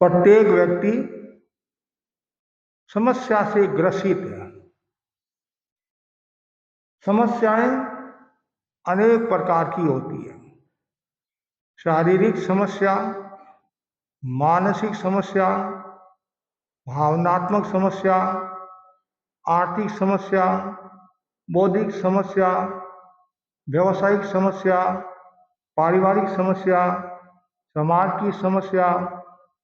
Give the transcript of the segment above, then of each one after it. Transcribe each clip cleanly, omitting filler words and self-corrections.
प्रत्येक व्यक्ति समस्या से ग्रसित है। समस्याएं अनेक प्रकार की होती है। शारीरिक समस्या, मानसिक समस्या, भावनात्मक समस्या, आर्थिक समस्या, बौद्धिक समस्या, व्यवसायिक समस्या, पारिवारिक समस्या, समाज की समस्या,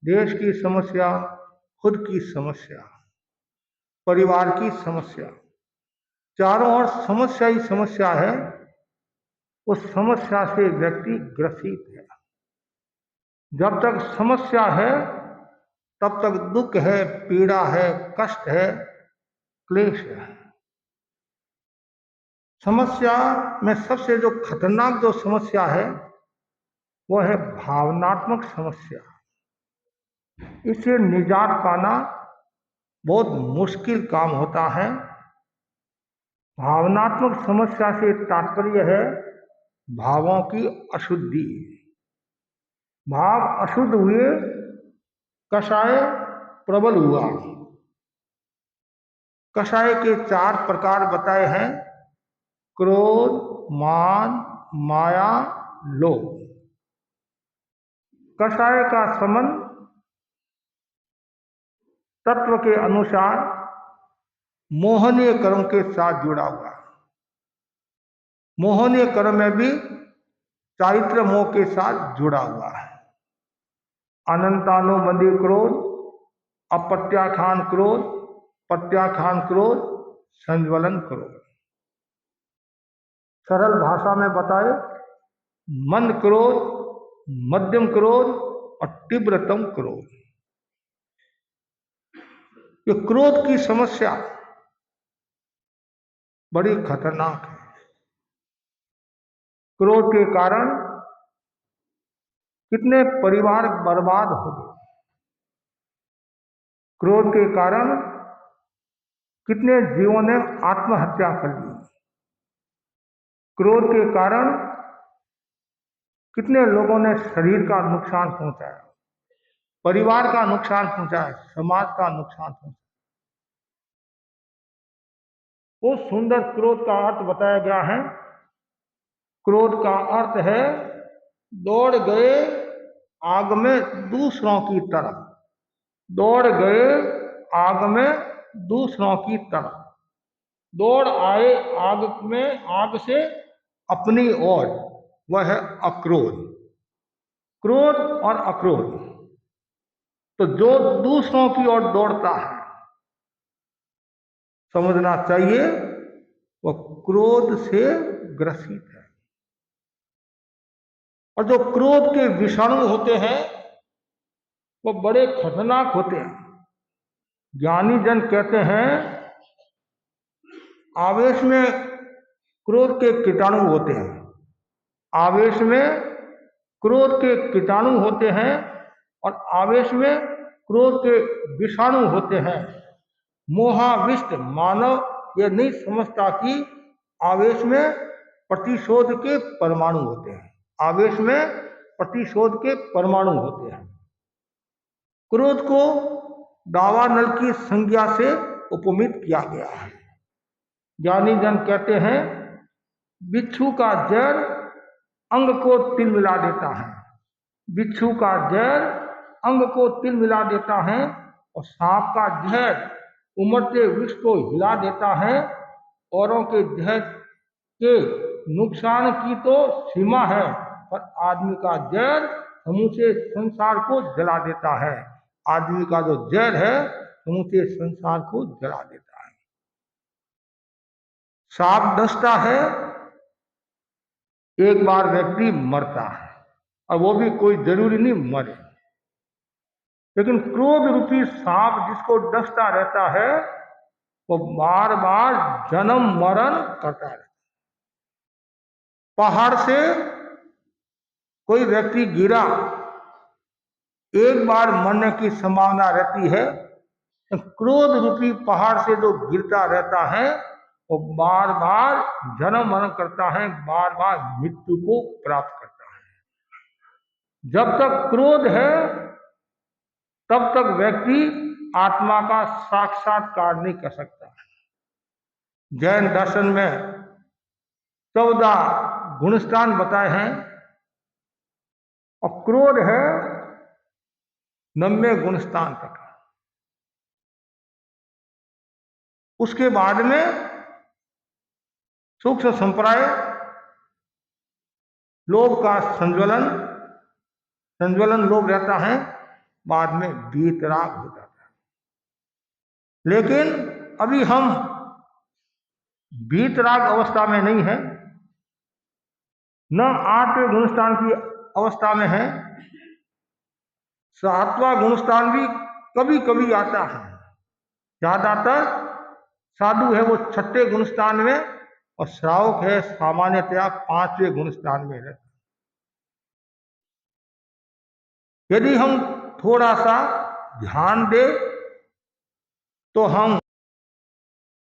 देश की समस्या, खुद की समस्या, परिवार की समस्या। चारों ओर समस्या ही समस्या है। उस समस्या से व्यक्ति ग्रसित है। जब तक समस्या है तब तक दुख है, पीड़ा है, कष्ट है, क्लेश है। समस्या में सबसे जो खतरनाक जो समस्या है वो है भावनात्मक समस्या। इससे निजात पाना बहुत मुश्किल काम होता है। भावनात्मक समस्या से तात्पर्य है भावों की अशुद्धि। भाव अशुद्ध हुए, कषाय प्रबल हुआ। कषाय के 4 प्रकार बताए हैं: क्रोध, मान, माया, लोभ। कषाय का संबंध तत्व के अनुसार मोहनीय कर्म के साथ जुड़ा हुआ है। मोहनीय कर्म में भी चारित्र मोह के साथ जुड़ा हुआ है। अनंतानुबंधी क्रोध, अप्रत्याख्यान क्रोध, प्रत्याख्यान क्रोध, संज्वलन क्रोध। सरल भाषा में बताए, मंद क्रोध, मध्यम क्रोध और तीव्रतम क्रोध। ये क्रोध की समस्या बड़ी खतरनाक है। क्रोध के कारण कितने परिवार बर्बाद हो गए। क्रोध के कारण कितने जीवों ने आत्महत्या कर ली। क्रोध के कारण कितने लोगों ने शरीर का नुकसान पहुंचाया, परिवार का नुकसान पहुंचाया, समाज का नुकसान पहुंचाया। वो सुंदर क्रोध का अर्थ बताया गया है। क्रोध का अर्थ है दौड़ गए आग में दूसरों की तरफ। दौड़ गए आग में दूसरों की तरफ। दौड़ आए आग से अपनी ओर, वह है अक्रोध। क्रोध और अक्रोध। तो जो दूसरों की ओर दौड़ता है, समझना चाहिए वह क्रोध से ग्रसित है। और जो क्रोध के विषाणु होते हैं वो बड़े खतरनाक होते हैं। ज्ञानी जन कहते हैं आवेश में क्रोध के कीटाणु होते हैं। आवेश में क्रोध के कीटाणु होते हैं और आवेश में क्रोध के विषाणु होते हैं। मोहाविष्ट मानव यह नहीं समझता कि आवेश में प्रतिशोध के परमाणु होते हैं। आवेश में प्रतिशोध के परमाणु होते हैं। क्रोध को दावानल की संज्ञा से उपमित किया गया है। ज्ञानी जन कहते हैं बिच्छू का जहर अंग को तिल मिला देता है। बिच्छू का जहर अंग को तिल मिला देता है और सांप का जहर उमड़ते वृक्ष को हिला देता है। औरों के जहर के नुकसान की तो सीमा है, पर आदमी का जहर समूचे संसार को जला देता है। आदमी का जो जहर है समूचे संसार को जला देता है। सांप डसता है, एक बार व्यक्ति मरता है, और वो भी कोई जरूरी नहीं मरे। लेकिन क्रोध रूपी सांप जिसको डसता रहता है वो बार बार जन्म मरण करता रहता है। पहाड़ से कोई व्यक्ति गिरा, एक बार मरने की संभावना रहती है। क्रोध रूपी पहाड़ से जो गिरता रहता है वो बार बार जन्म मरण करता है, बार बार मृत्यु को प्राप्त करता है। जब तक क्रोध है तब तक व्यक्ति आत्मा का साक्षात्कार नहीं कर सकता। जैन दर्शन में 14 गुणस्थान बताए हैं और क्रोध है 90 गुणस्थान तक। उसके बाद में सूक्ष्म संप्राय लोभ का संज्वलन लोभ रहता है, बाद में वीतराग हो जाता है। लेकिन अभी हम वीतराग अवस्था में नहीं है, न 8वें गुणस्थान की अवस्था में है। 7वां गुणस्थान भी कभी कभी आता है। ज्यादातर साधु है वो 6ठे गुणस्थान में और श्रावक है सामान्यतया 5वें गुणस्थान में रहता है। यदि हम थोड़ा सा ध्यान दे तो हम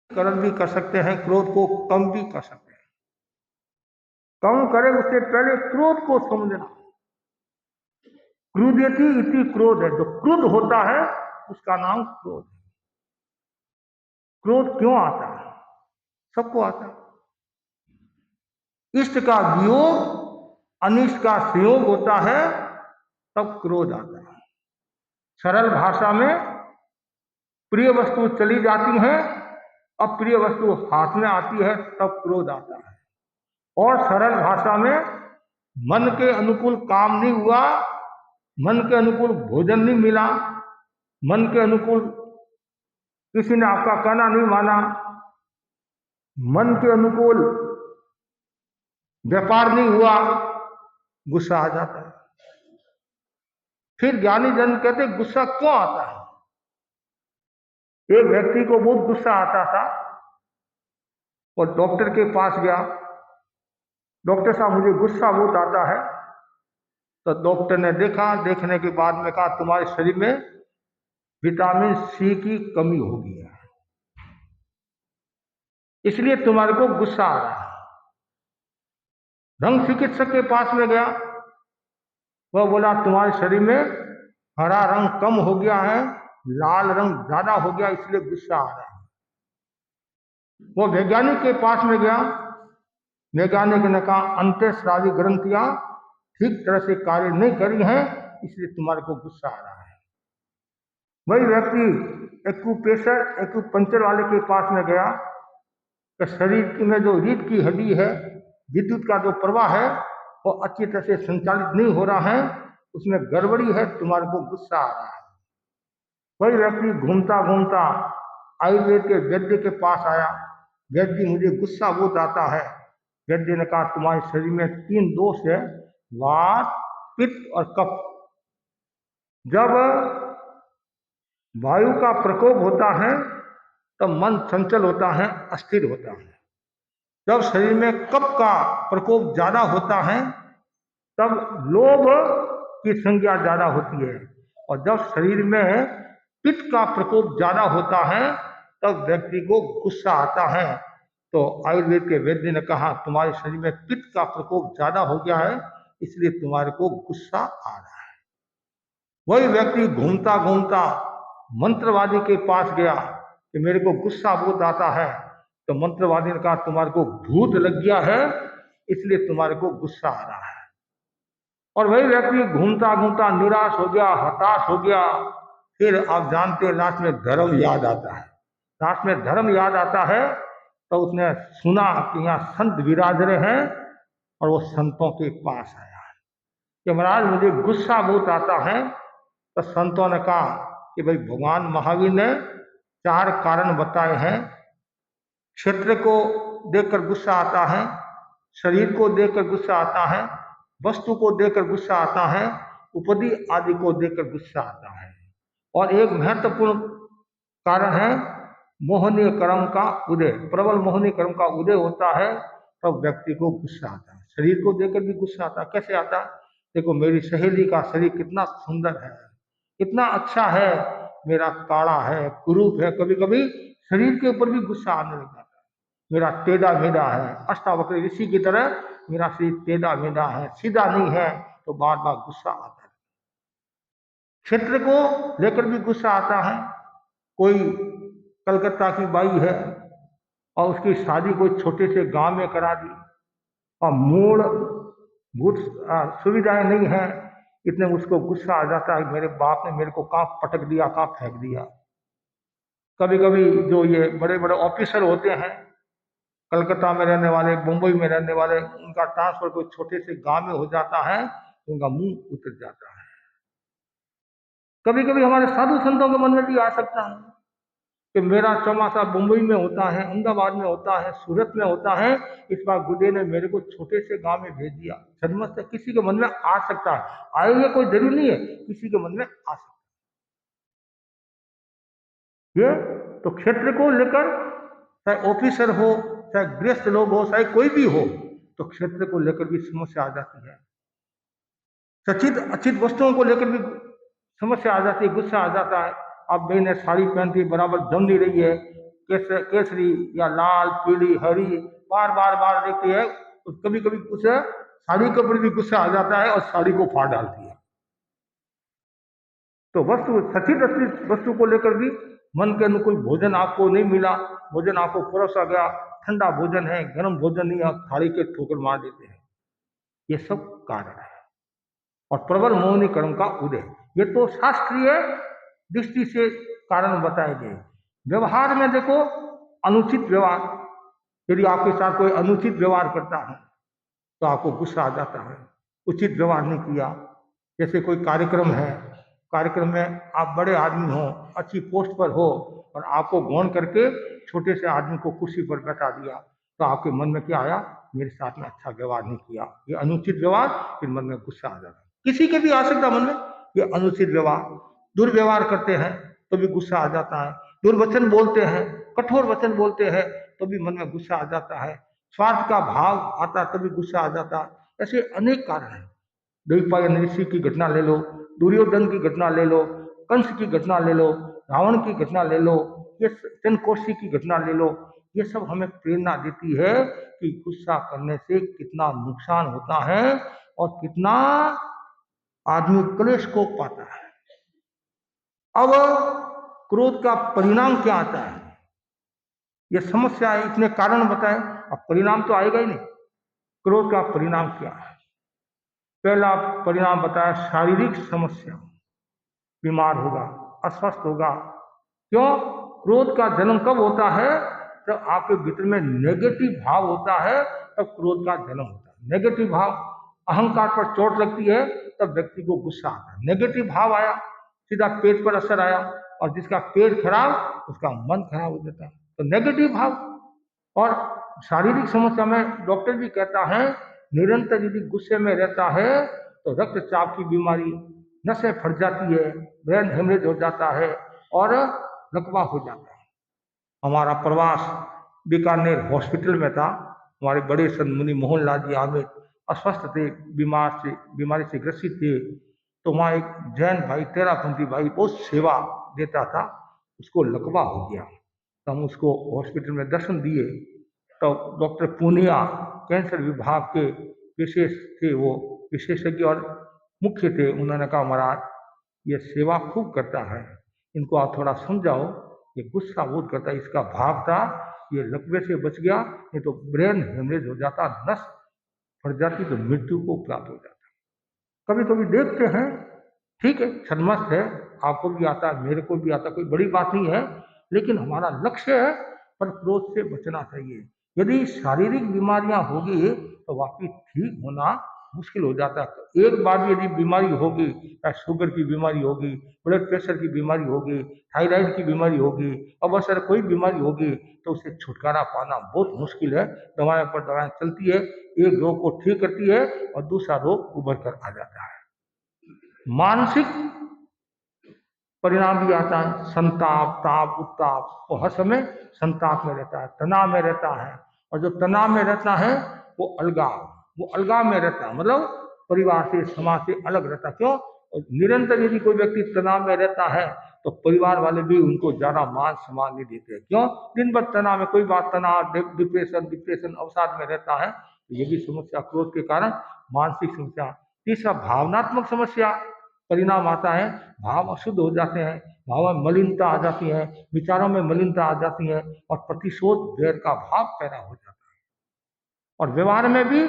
कर्म भी कर सकते हैं, क्रोध को कम भी कर सकते हैं। कम करें उससे पहले क्रोध को समझना। क्रोधयति इति क्रोध है, जो क्रोध होता है उसका नाम क्रोध है। क्रोध क्यों आता है? सबको आता है। इष्ट का वियोग, अनिष्ट का संयोग होता है, तब क्रोध आता है। सरल भाषा में प्रिय वस्तु चली जाती है, अप्रिय वस्तु हाथ में आती है, तब क्रोध आता है। और सरल भाषा में मन के अनुकूल काम नहीं हुआ, मन के अनुकूल भोजन नहीं मिला, मन के अनुकूल किसी ने आपका कहना नहीं माना, मन के अनुकूल व्यापार नहीं हुआ, गुस्सा आ जाता है। फिर ज्ञानी जन कहते गुस्सा क्यों आता है? एक व्यक्ति को बहुत गुस्सा आता था और डॉक्टर के पास गया। डॉक्टर साहब मुझे गुस्सा बहुत आता है। तो डॉक्टर ने देखा, देखने के बाद में कहा तुम्हारे शरीर में विटामिन सी की कमी हो गई है, इसलिए तुम्हारे को गुस्सा आ रहा है। रंग चिकित्सक के पास में गया, वह बोला तुम्हारे शरीर में हरा रंग कम हो गया है, लाल रंग ज्यादा हो गया, इसलिए गुस्सा आ रहा है। वो वैज्ञानिक के पास में गया, वैज्ञानिक ने कहा अंतःस्रावी ग्रंथियां ठीक तरह से कार्य नहीं करी हैं, इसलिए तुम्हारे को गुस्सा आ रहा है। वही व्यक्ति एक्यूपंक्चर वाले के पास में गया कि शरीर में जो रीढ़ की हड्डी है, विद्युत का जो प्रवाह है वो अच्छी तरह से संचालित नहीं हो रहा है, उसमें गड़बड़ी है, तुम्हारे को गुस्सा आ रहा है। वही व्यक्ति घूमता घूमता आयुर्वेद के वैद्य के पास आया। वैद्य मुझे गुस्सा बहुत आता है। वैद्य ने कहा तुम्हारे शरीर में 3 दोष है, वात, पित्त और कफ। जब वायु का प्रकोप होता है तब मन चंचल होता है, अस्थिर होता है। जब शरीर में कफ का प्रकोप ज्यादा होता है तब लोभ की संज्ञा ज्यादा होती है, और जब शरीर में पित्त का प्रकोप ज्यादा होता है तब व्यक्ति को गुस्सा आता है। तो आयुर्वेद के वैद्य ने कहा तुम्हारे शरीर में पित्त का प्रकोप ज्यादा हो गया है, इसलिए तुम्हारे को गुस्सा आ रहा है। वही व्यक्ति घूमता घूमता मंत्रवादी के पास गया कि मेरे को गुस्सा बहुत आता है। तो मंत्रवादी ने कहा तुम्हारे को भूत लग गया है, इसलिए तुम्हारे को गुस्सा आ रहा है। और वही व्यक्ति घूमता घूमता निराश हो गया, हताश हो गया। फिर आप जानते हैं लास्ट में धर्म याद आता है। लास्ट में धर्म याद आता है तो उसने सुना कि यहाँ संत विराज रहे हैं, और वो संतों के पास आया कि महाराज मुझे गुस्सा बहुत आता है। तो संतों ने कहा कि भाई भगवान महावीर ने 4 कारण बताए हैं। क्षेत्र को देखकर गुस्सा आता है, शरीर को देखकर गुस्सा आता है, वस्तु को देखकर गुस्सा आता है, उपदि आदि को देखकर गुस्सा आता है। और एक महत्वपूर्ण कारण है मोहनीय कर्म का उदय। प्रबल मोहनीय कर्म का उदय होता है तब व्यक्ति को गुस्सा आता है। शरीर को देखकर भी गुस्सा आता है। कैसे आता है? देखो मेरी सहेली का शरीर कितना सुंदर है, कितना अच्छा है, मेरा काड़ा है, कुरूप है। कभी कभी शरीर के ऊपर भी गुस्सा आने लग जाता है। मेरा टेढ़ा मेढ़ा है, अष्टावक्र ऋषि की तरह मेरा शरीर टेढ़ा मेढ़ा है, सीधा नहीं है, तो बार बार गुस्सा आता है। क्षेत्र को लेकर भी गुस्सा आता है। कोई कलकत्ता की बाई है और उसकी शादी कोई छोटे से गांव में करा दी और मूलभूत सुविधाएं नहीं है, इतने उसको गुस्सा आ जाता है, मेरे बाप ने मेरे को कहाँ पटक दिया, कहाँ फेंक दिया। कभी कभी जो ये बड़े बड़े ऑफिसर होते हैं, कलकत्ता में रहने वाले, मुंबई में रहने वाले, उनका ट्रांसफर कोई छोटे से गांव में हो जाता है तो उनका मुंह उतर जाता है। कभी कभी हमारे साधु संतों के मन में भी आ सकता है कि मेरा चौमासा मुंबई में होता है, अहमदाबाद में होता है, सूरत में होता है, इस बार गुड्डे ने मेरे को छोटे से गांव में भेज दिया। छदमस्त किसी के मन में आ सकता है, आएंगे कोई जरूरी नहीं है, किसी के मन में आ सकता है। ये तो क्षेत्र को लेकर, चाहे ऑफिसर हो, चाहे गृहस्थ लोग हो, चाहे कोई भी हो, तो क्षेत्र को लेकर भी समस्या आ जाती है। सचित अचित वस्तुओं को लेकर भी समस्या आ जाती है, गुस्सा आ जाता है। अब मैंने साड़ी पहनती बराबर जम नहीं रही है, केसरी या लाल पीली हरी बार बार बार देखती है, तो कभी कभी गुस्सा साड़ी के ऊपर भी गुस्सा आ जाता है और साड़ी को फाड़ डालती है। तो वस्तु सचित अचित वस्तु को लेकर भी मन के अनुकूल भोजन आपको नहीं मिला, भोजन आपको परोसा गया, ठंडा भोजन है, गर्म भोजन नहीं है, थाली के ठोकर मार देते हैं। ये सब कारण है। और प्रबल मोहिनी कर्म का उदय, ये तो शास्त्रीय दृष्टि से कारण बताए गए। व्यवहार में देखो, अनुचित व्यवहार, यदि आपके साथ कोई अनुचित व्यवहार करता है तो आपको गुस्सा आ जाता है, उचित व्यवहार नहीं किया। जैसे कोई कार्यक्रम है, कार्यक्रम में आप बड़े आदमी हो, अच्छी पोस्ट पर हो, और आपको गौण करके छोटे से आदमी को कुर्सी पर बैठा दिया, तो आपके मन में क्या आया, मेरे साथ में अच्छा व्यवहार नहीं किया, ये अनुचित व्यवहार, फिर मन में गुस्सा आ जाता। किसी के भी आ सकता मन में ये अनुचित व्यवहार। दुर्व्यवहार करते हैं तो भी गुस्सा आ जाता है, दुर्वचन बोलते हैं, कठोर वचन बोलते हैं तो भी मन में गुस्सा आ जाता है, स्वार्थ का भाव आता तभी गुस्सा आ जाता। ऐसे अनेक कारण हैं। द्वैपायन ऋषि की घटना ले लो, दुर्योधन की घटना ले लो, कंस की घटना ले लो, रावण की घटना ले लो, ये चंद्रकोशी की घटना ले लो, ये सब हमें प्रेरणा देती है कि गुस्सा करने से कितना नुकसान होता है और कितना आदमी क्लेश को पाता है। अब क्रोध का परिणाम क्या आता है, ये समस्या है, इतने कारण बताए, अब परिणाम तो आएगा ही नहीं। क्रोध का परिणाम क्या है? पहला परिणाम बताया, शारीरिक समस्या, बीमार होगा, अस्वस्थ होगा। क्यों? क्रोध का जन्म कब होता है? जब आपके भीतर में नेगेटिव भाव होता है, तब क्रोध का जन्म होता है। नेगेटिव भाव, अहंकार पर चोट लगती है तब व्यक्ति को गुस्सा आता है। नेगेटिव भाव आया, सीधा पेट पर असर आया, और जिसका पेट खराब उसका मन खराब हो जाता है। तो नेगेटिव भाव। और शारीरिक समस्या में डॉक्टर भी कहता है, निरंतर यदि गुस्से में रहता है तो रक्तचाप की बीमारी, नसें फट जाती है, ब्रेन हेमरेज हो जाता है और लकवा हो जाता है। हमारा प्रवास बीकानेर हॉस्पिटल में था, हमारे बड़े संत मुनि मोहनलाल जी आमिर अस्वस्थ थे, बीमारी से ग्रसित थे। तो वहाँ एक जैन भाई, तेरापंथी भाई बहुत सेवा देता था, उसको लकवा हो गया, तो हम उसको हॉस्पिटल में दर्शन दिए। तो डॉक्टर पूनिया कैंसर विभाग के विशेष थे, वो विशेषज्ञ और मुख्य थे। उन्होंने कहा, महाराज ये सेवा खूब करता है, इनको आप थोड़ा समझाओ, ये गुस्सा बहुत करता है, इसका भाव था, ये लकवे से बच गया, नहीं तो ब्रेन हेमरेज हो जाता, नस फट जाती तो मृत्यु को प्राप्त हो जाता। कभी कभी देखते हैं, ठीक है, छदमस्त है, आपको भी आता है, मेरे को भी आता, कोई बड़ी बात नहीं है, लेकिन हमारा लक्ष्य है पर क्रोध से बचना चाहिए। यदि शारीरिक बीमारियां होगी तो वाकई ठीक होना मुश्किल हो जाता है। एक बार भी यदि बीमारी होगी, या शुगर की बीमारी होगी, ब्लड प्रेशर की बीमारी होगी, थायराइड की बीमारी होगी, अब अगर कोई बीमारी होगी तो उससे छुटकारा पाना बहुत मुश्किल है। दवाएं पर दवाएं चलती है, एक रोग को ठीक करती है और दूसरा रोग उभर कर आ जाता है। मानसिक परिणाम भी आता है, संताप, ताप, उत्ताप। वो हर समय संताप में रहता है, तनाव में रहता है, और जो तनाव में रहता है वो अलगाव में रहता है, मतलब परिवार से, समाज से अलग रहता है। क्यों? निरंतर यदि कोई व्यक्ति तनाव में रहता है तो परिवार वाले भी उनको ज्यादा मान सम्मान नहीं देते। क्यों? दिन भर तनाव में, कोई बात तनाव, डिप्रेशन अवसाद में रहता है। तो ये भी समस्या क्रोध के कारण मानसिक समस्या। तीसरा, भावनात्मक समस्या, परिणाम आता है, भाव अशुद्ध हो जाते हैं, भाव में मलिनता आ जाती है, विचारों में मलिनता आ जाती है और प्रतिशोध वैर का भाव पैदा हो जाता है। और व्यवहार में भी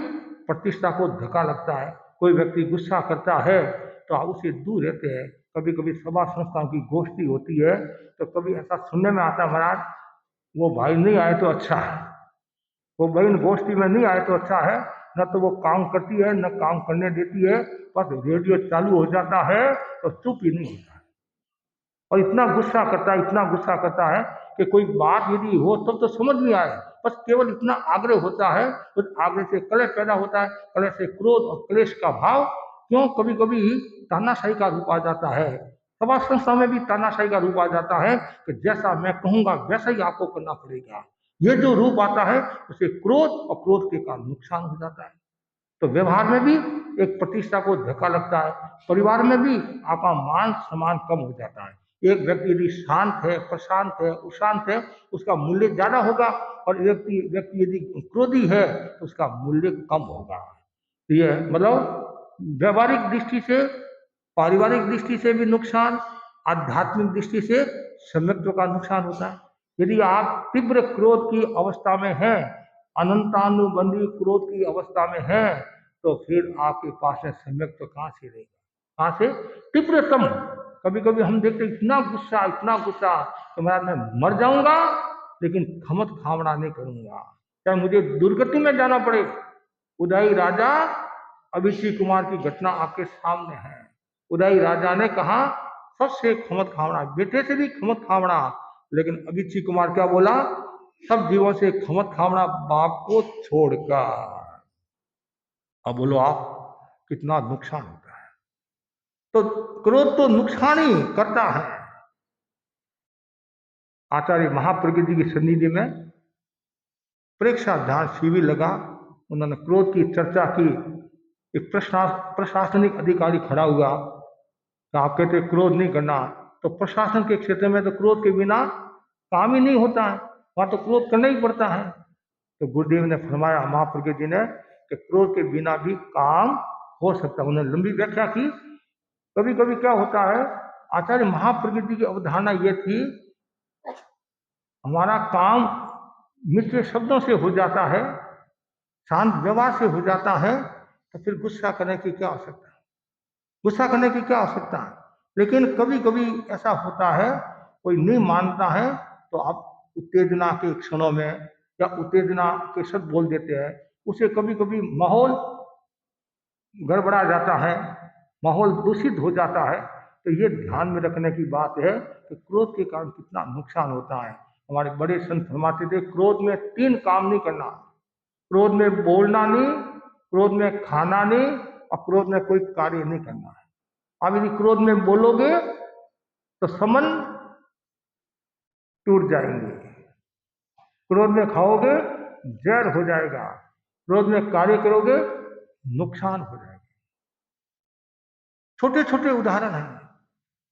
प्रतिष्ठा को धक्का लगता है। कोई व्यक्ति गुस्सा करता है तो आप उससे दूर रहते हैं। कभी कभी सभा संस्थाओं की गोष्ठी होती है तो कभी ऐसा सुनने में आता है, महाराज वो भाई नहीं आए तो अच्छा है, वो बहन गोष्ठी में नहीं आए तो अच्छा है, न तो वो काम करती है न काम करने देती है, बस रेडियो चालू हो जाता है तो चुप ही नहीं होता है। और इतना गुस्सा करता है, इतना गुस्सा करता है कि कोई बात यदि हो तब तो समझ नहीं आए, बस केवल इतना आग्रह होता है, उस आग्रह से कलह पैदा होता है, कलह से क्रोध और क्लेश का भाव। क्यों? कभी कभी तानाशाही का रूप आ जाता है, सभा संस्था में भी तानाशाही का रूप आ जाता है कि जैसा मैं कहूंगा वैसा ही आपको करना पड़ेगा। ये जो रूप आता है उसे क्रोध, और क्रोध के कारण नुकसान हो जाता है। तो व्यवहार में भी एक प्रतिष्ठा को धक्का लगता है, परिवार में भी आपका मान सम्मान कम हो जाता है। एक व्यक्ति यदि शांत है, प्रशांत है, उशांत है, उसका मूल्य ज्यादा होगा, और व्यक्ति व्यक्ति यदि क्रोधी है तो उसका मूल्य कम होगा। तो ये मतलब व्यवहारिक दृष्टि से, पारिवारिक दृष्टि से भी नुकसान, आध्यात्मिक दृष्टि से सम्यक्त्व का नुकसान होता है। यदि आप तीव्र क्रोध की अवस्था में हैं, अनंतानुबंधी क्रोध की अवस्था में हैं, तो फिर आपके पास में सम्यक्त्व कहाँ से रहेगा, कहाँ से? तीव्रतम। कभी कभी हम देखते इतना गुस्सा कि महाराज मैं मर जाऊंगा लेकिन खमत खावड़ा नहीं करूंगा, चाहे मुझे दुर्गति में जाना पड़े। उदयी राजा अभिषेक कुमार की घटना आपके सामने है। उदयी राजा ने कहा सबसे खमत खावड़ा, बेटे से भी खमत खावड़ा, लेकिन अभिषेक कुमार क्या बोला? सब जीवों से खमत खावड़ा बाप को छोड़कर। अब बोलो आप, कितना नुकसान होता है। तो क्रोध तो नुकसान ही करता है। आचार्य महाप्रज्ञ जी की सन्निधि में परीक्षा ध्यान शिविर लगा, उन्होंने क्रोध की चर्चा की। एक प्रशासनिक अधिकारी खड़ा हुआ तो आप कहते क्रोध नहीं करना, तो प्रशासन के क्षेत्र में तो क्रोध के बिना काम ही नहीं होता है, वहां तो क्रोध करना ही पड़ता है। तो गुरुदेव ने फरमाया, महाप्रज्ञ जी ने, कि क्रोध के बिना भी काम हो सकता है। उन्होंने लंबी व्याख्या की। कभी कभी क्या होता है, आचार्य महाप्रज्ञ जी की अवधारणा ये थी, हमारा काम मित्र शब्दों से हो जाता है, शांत व्यवहार से हो जाता है, तो फिर गुस्सा करने की क्या आवश्यकता है, गुस्सा करने की क्या आवश्यकता है। लेकिन कभी कभी ऐसा होता है, कोई नहीं मानता है तो आप उत्तेजना के क्षणों में या उत्तेजना के शब्द बोल देते हैं, उसे कभी कभी माहौल गड़बड़ा जाता है, माहौल दूषित हो जाता है। तो ये ध्यान में रखने की बात है कि क्रोध के कारण कितना नुकसान होता है। हमारे बड़े संत फरमाते थे, क्रोध में 3 काम नहीं करना। क्रोध में बोलना नहीं, क्रोध में खाना नहीं, और क्रोध में कोई कार्य नहीं करना है। आप यदि क्रोध में बोलोगे तो संबंध टूट जाएंगे, क्रोध में खाओगे जहर हो जाएगा, क्रोध में कार्य करोगे नुकसान हो जाएगा। छोटे छोटे उदाहरण हैं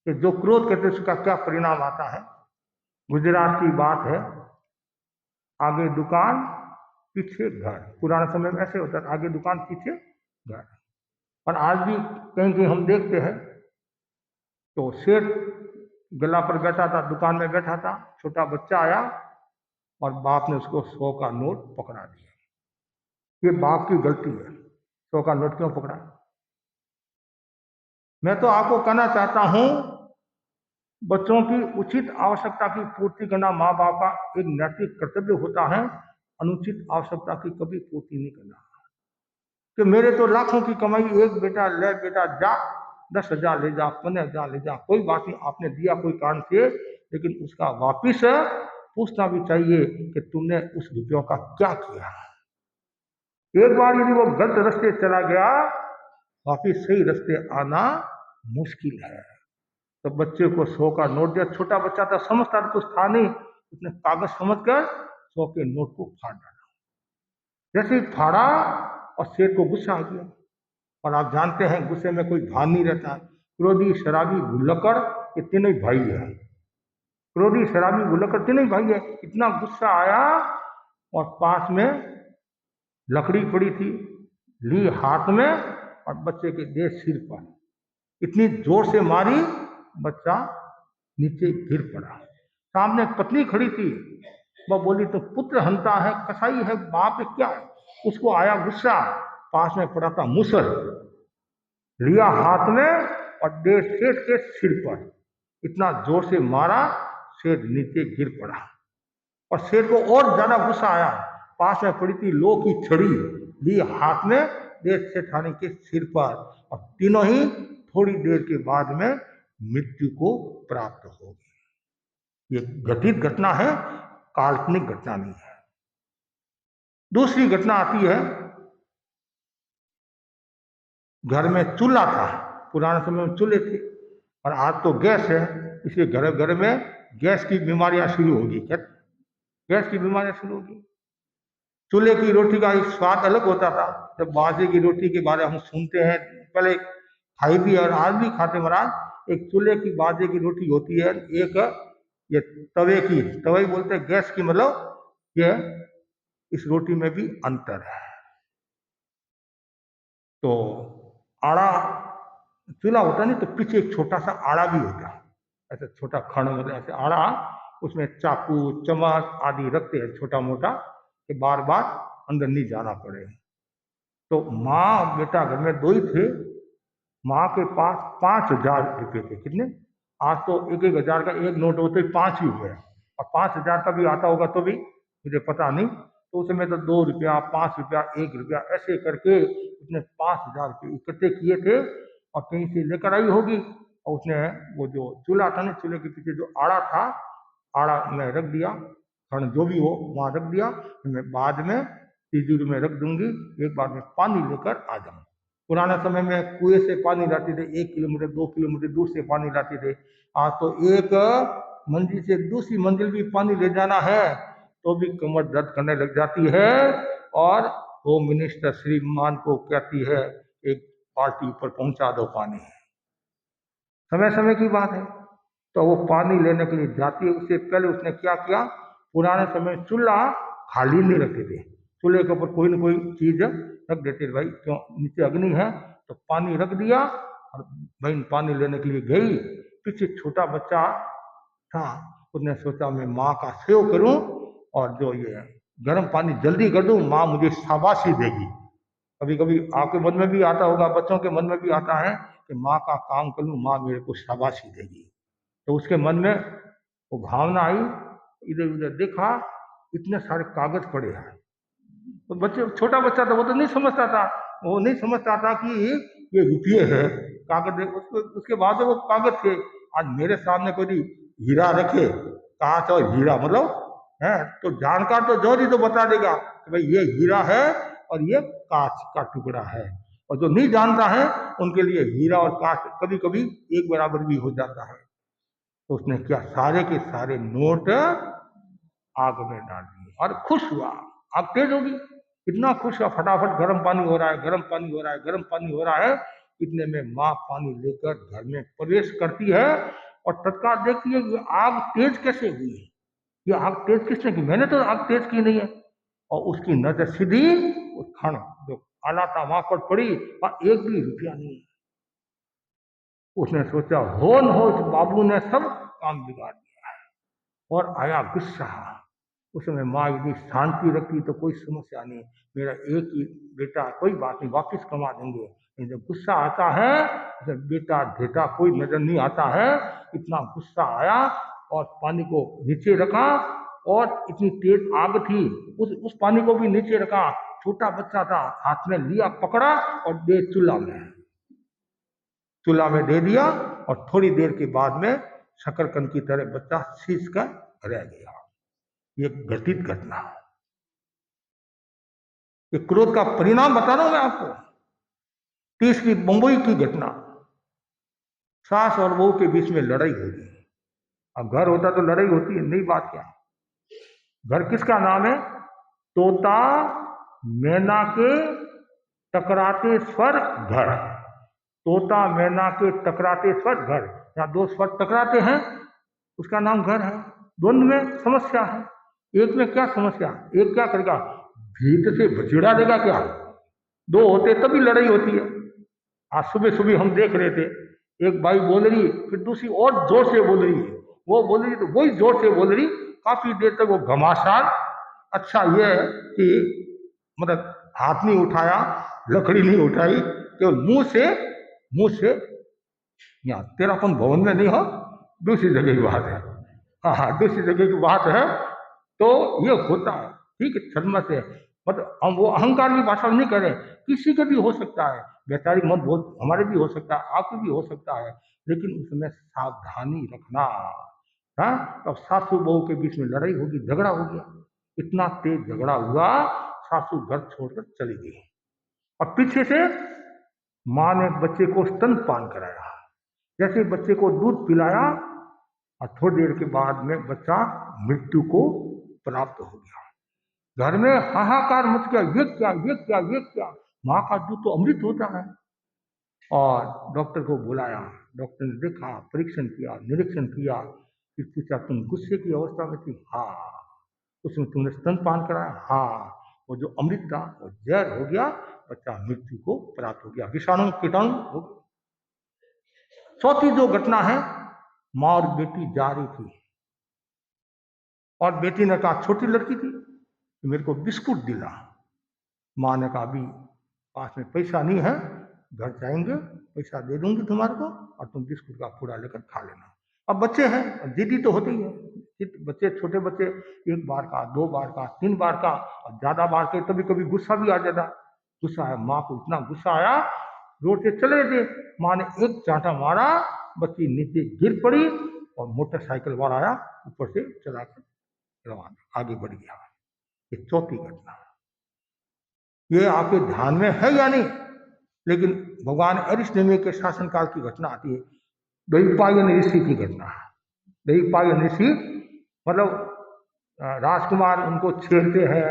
कि जो क्रोध करते उसका क्या परिणाम आता है। गुजरात की बात है, आगे दुकान पीछे घर। पुराने समय में ऐसे होता था, आगे दुकान पीछे घर। और आज भी कहीं कहीं हम देखते हैं तो सेठ गला पर बैठा था, दुकान में बैठा था, छोटा बच्चा आया और बाप ने उसको 100 का नोट पकड़ा दिया। ये बाप की गलती है, 100 का नोट क्यों पकड़ा? मैं तो आपको कहना चाहता हूं, बच्चों की उचित आवश्यकता की पूर्ति करना माँ बाप का एक नैतिक कर्तव्य होता है। अनुचित आवश्यकता की कभी पूर्ति नहीं करना। कि मेरे तो लाखों की कमाई, एक बेटा ले, बेटा जा, 10,000 ले जा, 15,000 ले जा, कोई बात नहीं, आपने दिया कोई कारण से, लेकिन उसका वापिस पूछना भी चाहिए कि तुमने उस रुपयों का क्या किया। एक बार यदि वो गलत रास्ते चला गया, वापिस सही रास्ते आना मुश्किल है। तो बच्चे को 100 का नोट दिया, छोटा बच्चा था, समझता कुछ था नहीं, उसने कागज समझकर 100 के नोट को फाड़ डाला। जैसे ही फाड़ा और शेर को गुस्सा आ गया। और आप जानते हैं गुस्से में कोई भान नहीं रहता है। क्रोधी शराबी भुल्लकर ये तीनों ही भाई है, क्रोधी शराबी भुल्लकर तीनों ही भाई है। इतना गुस्सा आया और पास में लकड़ी पड़ी थी, ली हाथ में और बच्चे के दे सिर पर। इतनी जोर से मारी, बच्चा नीचे गिर पड़ा। सामने एक पत्नी खड़ी थी, वह बोली तो पुत्र हंता है, कसाई है, बाप है, क्या है? उसको आया गुस्सा, पास में पड़ा था मुसर, लिया हाथ में और दे सेठ के सिर पर, इतना जोर से मारा, सेठ नीचे गिर पड़ा। और सेठ को और ज्यादा गुस्सा आया, पास में पड़ी थी लोह की छड़ी, ली हाथ में, दे सेठानी के सिर पर, और तीनों ही थोड़ी देर के बाद में मृत्यु को प्राप्त हो गई। ये घटित घटना है, काल्पनिक घटना नहीं है। दूसरी घटना आती है, घर में चूल्हा था, पुराने समय में चूल्हे थे, और आज तो गैस है, इसलिए घर घर में गैस की बीमारियां शुरू होगी। क्या गैस की बीमारियां शुरू होगी? चूल्हे की रोटी का एक स्वाद अलग होता था। जब बाजरे की रोटी के बारे में हम सुनते हैं, पहले खाई भी और आज भी खाते महाराज। एक चूल्हे की बाजरे की रोटी होती है, एक ये तवे की, तवे बोलते हैं गैस की, मतलब ये, इस रोटी में भी अंतर है। तो आड़ा चूल्हा होता नहीं, तो पीछे एक छोटा सा आड़ा भी होता, ऐसा छोटा खंड, मतलब ऐसे आड़ा, उसमें चाकू चम्मच आदि रखते हैं छोटा मोटा, कि बार बार अंदर नहीं जाना पड़े। तो माँ और बेटा घर में दो ही थे। माँ के पास 5,000 रुपये थे। कितने? आज तो 1,000 का एक नोट होते 5 ही हुए, और 5,000 का भी आता होगा तो भी मुझे पता नहीं। तो उस समय तो 2 रुपया, 5 रुपया, 1 रुपया, ऐसे करके उसने 5,000 रुपये इकट्ठे किए थे, और कहीं से लेकर आई होगी, और उसने वो जो चूल्हा था ना, चूल्हे के पीछे जो आड़ा था, आड़ा में रख दिया, खंड जो भी हो वहां रख दिया, मैं बाद में तिजोरी में रख दूंगी, एक बार में पानी लेकर आ जाऊंगा। पुराने समय में कुएं से पानी लाते थे, 1 किलोमीटर 2 किलोमीटर दूर से पानी लाते थे। आज तो एक मंजिल से दूसरी मंजिल भी पानी ले जाना है तो भी कमर दर्द करने लग जाती है, और होम मिनिस्टर श्रीमान को कहती है एक बाल्टी ऊपर पहुंचा दो पानी। समय समय की बात है। तो वो पानी लेने के लिए जाती है। उससे पहले उसने क्या किया, पुराने समय में चूल्हा खाली नहीं रखते थे, चूल्हे के ऊपर कोई ना कोई चीज रख देते थे। भाई क्यों, नीचे अग्नि है, तो पानी रख दिया, और बहन पानी लेने के लिए गई। पीछे छोटा बच्चा था, उसने सोचा मैं माँ का सेव करूं, और जो ये गर्म पानी जल्दी कर दूं, माँ मुझे शाबाशी देगी। कभी कभी आपके मन में भी आता होगा, बच्चों के मन में भी आता है कि माँ का काम कर लूं, माँ मेरे को शाबाशी देगी। तो उसके मन में वो भावना आई, इधर उधर देखा, इतने सारे कागज पड़े हैं। तो बच्चे, छोटा बच्चा था, वो तो नहीं समझता था, वो नहीं समझता था कि ये रुपये है, कागज उसको, उसके बाद वो कागज थे। आज मेरे सामने कोई हीरा रखे, कांच और हीरा, मतलब है, तो जानकार तो जल्दी तो बता देगा कि भाई ये हीरा है और ये कांच का टुकड़ा है। और जो नहीं जानता है उनके लिए हीरा और कांच कभी कभी एक बराबर भी हो जाता है। तो उसने क्या, सारे के सारे नोट आग में डाल दिए, और खुश हुआ, आग तेज होगी, इतना खुश हुआ, फटाफट गर्म पानी हो रहा है, गर्म पानी हो रहा है, गर्म पानी हो रहा है। इतने में माँ पानी लेकर घर में प्रवेश करती है, और तत्काल देखती है कि आग तेज कैसे हुई है, ये आग तेज किसने की, मैंने तो आग तेज की नहीं है। और उसकी नजर सीधी उस खंड जो आला था वहां पर पड़ी, और एक भी रुपया नहीं। उसने सोचा हो न हो, बाबू ने सब काम बिगाड़ दिया है, और आया गुस्सा। उस समय माँ यदि शांति रखती तो कोई समस्या नहीं, मेरा एक ही बेटा, कोई बात नहीं, वापिस कमा देंगे। लेकिन जब गुस्सा आता है, जब बेटा बेटा कोई नजर नहीं आता है, इतना गुस्सा आया, और पानी को नीचे रखा, और इतनी तेज आग थी, उस पानी को भी नीचे रखा। छोटा बच्चा था, हाथ में लिया, पकड़ा, और दे चूल्हा में दे दिया, और थोड़ी देर के बाद में शकरकंद की तरह बच्चा शीश कर रह गया। ये घटित घटना, ये क्रोध का परिणाम बता रहा हूं मैं आपको। तीसरी मुंबई की घटना, सास और बहू के बीच में लड़ाई होगी। अब घर होता तो लड़ाई होती है, नई बात क्या है। घर किसका नाम है? तोता मैना के टकराते स्वर घर। तोता मैना के टकराते स्वर घर, यहाँ दो स्वर टकराते हैं, उसका नाम घर है। द्वंद्व में समस्या है। एक में क्या समस्या, एक क्या करेगा, भीत से बछड़ा देगा क्या? दो होते तभी लड़ाई होती है। आज सुबह सुबह हम देख रहे थे एक बाई बोल रही, फिर दूसरी और जोर से बोल रही है, वो बोल रही तो वही जोर से बोल रही, काफी देर तक वो घमासान। अच्छा ये है कि मतलब हाथ नहीं उठाया, लकड़ी नहीं उठाई, केवल मुंह से यहाँ तेरापन भवन में नहीं हो, दूसरी जगह की बात है। हाँ हाँ, दूसरी जगह की बात है। तो ये होता है, ठीक है, धर्म से मतलब हम वो अहंकार की भाषा नहीं करें, किसी का भी हो सकता है, वैचारिक मत बहुत हमारे भी हो सकता है, आपके भी हो सकता है, लेकिन उसमें सावधानी रखना। हाँ, तो सासू बहू के बीच में लड़ाई होगी, झगड़ा हो गया, इतना तेज झगड़ा हुआ, सासू घर छोड़कर चली गई, और पीछे से माँ ने बच्चे को स्तनपान कराया। जैसे बच्चे को दूध पिलाया और थोड़ी देर के बाद में बच्चा मृत्यु को प्राप्त हो गया। घर में हाहाकार मच गया, ये क्या ये क्या ये क्या, माँ का दूध तो अमृत होता है। और डॉक्टर को बुलाया, डॉक्टर ने देखा, परीक्षण किया, निरीक्षण किया, फिर पूछा तुम गुस्से की अवस्था में थी? हाँ। उसमें तुमने स्तनपान कराया? हाँ। वो जो अमृत था वो जहर हो गया, बच्चा मृत्यु को प्राप्त हो गया, विषाणु कीटाणु हो गया। चौथी जो घटना है, माँ और बेटी जा रही थी, और बेटी ने कहा, छोटी लड़की थी, कि मेरे को बिस्कुट दिला। माँ ने कहा अभी पास में पैसा नहीं है, घर जाएंगे पैसा दे दूंगी तुम्हारे को, और तुम बिस्कुट का पूरा लेकर खा लेना। अब बच्चे हैं, जिद्दी तो होते ही है, बच्चे छोटे बच्चे, एक बार का, दो बार का, तीन बार का, और ज्यादा बार के कभी कभी गुस्सा भी आ जाता। गुस्सा आया, माँ को इतना गुस्सा आया, रोड से चले थे, माँ ने एक चांटा मारा, बच्ची नीचे गिर पड़ी, और मोटरसाइकिल वाला आया, ऊपर से चलाकर रवाना आगे बढ़ गया। ये चौथी घटना, ये आपके ध्यान में है या नहीं? लेकिन भगवान अरिष्टनेमि के शासनकाल की घटना आती है, द्वैपायन ऋषि की घटना है। द्वैपायन ऋषि मतलब राजकुमार उनको छेड़ते हैं